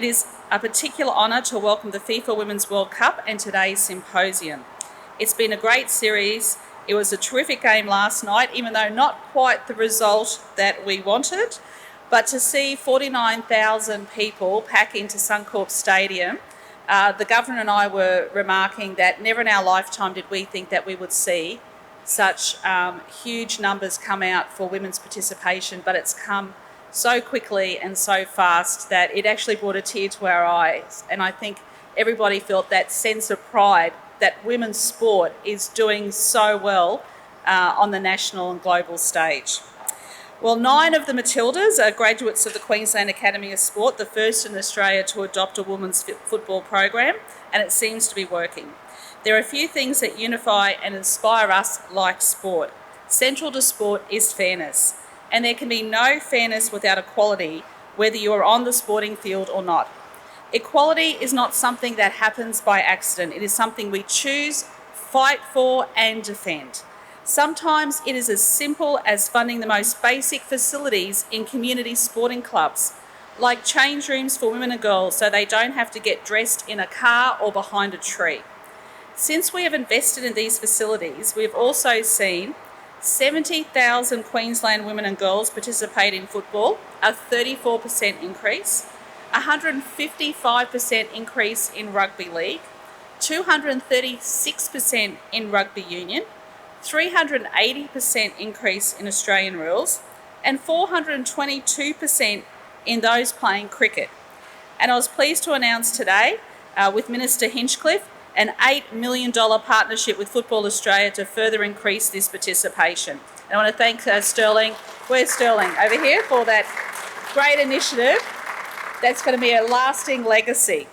It is a particular honour to welcome the FIFA Women's World Cup and today's Symposium. It's been a great series. It was a terrific game last night, even though not quite the result that we wanted. But to see 49,000 people pack into Suncorp Stadium, the Governor and I were remarking that never in our lifetime did we think that we would see such huge numbers come out for women's participation, but it's come so quickly and so fast that it actually brought a tear to our eyes. And I think everybody felt that sense of pride that women's sport is doing so well on the national and global stage. Well, 9 of the Matildas are graduates of the Queensland Academy of Sport, the first in Australia to adopt a women's football program, and it seems to be working. There are a few things that unify and inspire us like sport. Central to sport is fairness, and there can be no fairness without equality, whether you are on the sporting field or not. Equality is not something that happens by accident. It is something we choose, fight for, and defend. Sometimes it is as simple as funding the most basic facilities in community sporting clubs, like change rooms for women and girls so they don't have to get dressed in a car or behind a tree. Since we have invested in these facilities, we have also seen 70,000 Queensland women and girls participate in football, a 34% increase, 155% increase in rugby league, 236% in rugby union, 380% increase in Australian rules, and 422% in those playing cricket. And I was pleased to announce today with Minister Hinchcliffe an $8 million partnership with Football Australia to further increase this participation. And I want to thank Sterling, where's Sterling? Over here, for that great initiative that's going to be a lasting legacy.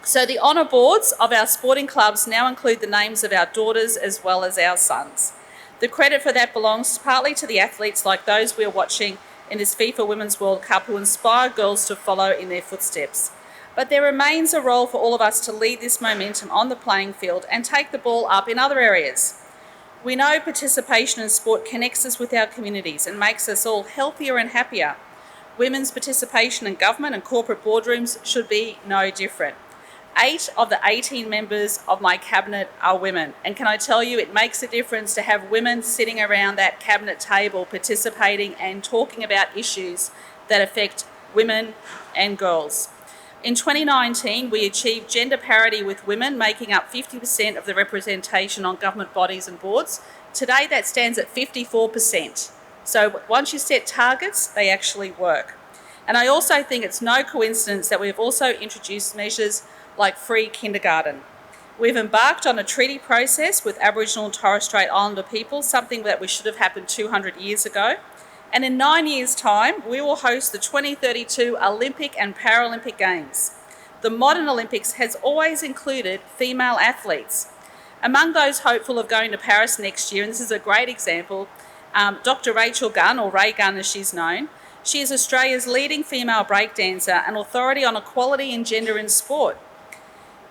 So the honour boards of our sporting clubs now include the names of our daughters as well as our sons. The credit for that belongs partly to the athletes like those we are watching in this FIFA Women's World Cup who inspire girls to follow in their footsteps. But there remains a role for all of us to lead this momentum on the playing field and take the ball up in other areas. We know participation in sport connects us with our communities and makes us all healthier and happier. Women's participation in government and corporate boardrooms should be no different. 8 of the 18 members of my cabinet are women, and can I tell you, it makes a difference to have women sitting around that cabinet table participating and talking about issues that affect women and girls. In 2019, we achieved gender parity with women making up 50% of the representation on government bodies and boards. Today that stands at 54%. So once you set targets, they actually work. And I also think it's no coincidence that we've also introduced measures like free kindergarten. We've embarked on a treaty process with Aboriginal and Torres Strait Islander people, something that we should have happened 200 years ago. And in 9 years' time, we will host the 2032 Olympic and Paralympic Games. The modern Olympics has always included female athletes. Among those hopeful of going to Paris next year, and this is a great example, Dr. Rachel Gunn, or Ray Gunn as she's known, she is Australia's leading female breakdancer and authority on equality and gender in sport.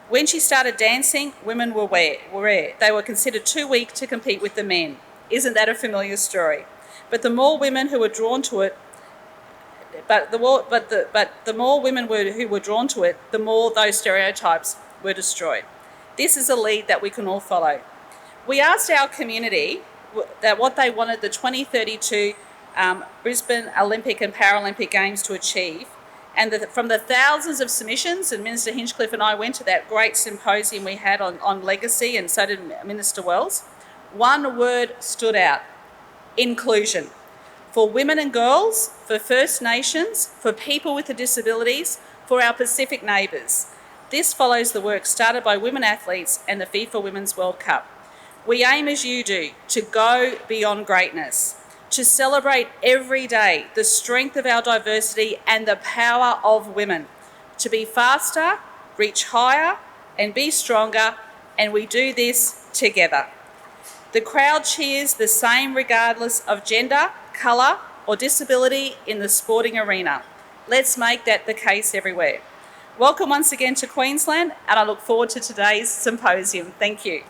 When she started dancing, women were rare. They were considered too weak to compete with the men. Isn't that a familiar story? But the more women who were drawn to it, the more women who were drawn to it, the more those stereotypes were destroyed. This is a lead that we can all follow. We asked our community that what they wanted the 2032 Brisbane Olympic and Paralympic Games to achieve. And from the thousands of submissions, and Minister Hinchcliffe and I went to that great symposium we had on legacy, and so did Minister Wells, one word stood out: inclusion. For women and girls, for First Nations, for people with disabilities, for our Pacific neighbours. This follows the work started by women athletes and the FIFA Women's World Cup. We aim, as you do, to go beyond greatness, to celebrate every day the strength of our diversity and the power of women, to be faster, reach higher, and be stronger, and we do this together. The crowd cheers the same regardless of gender, colour, or disability in the sporting arena. Let's make that the case everywhere. Welcome once again to Queensland, and I look forward to today's symposium. Thank you.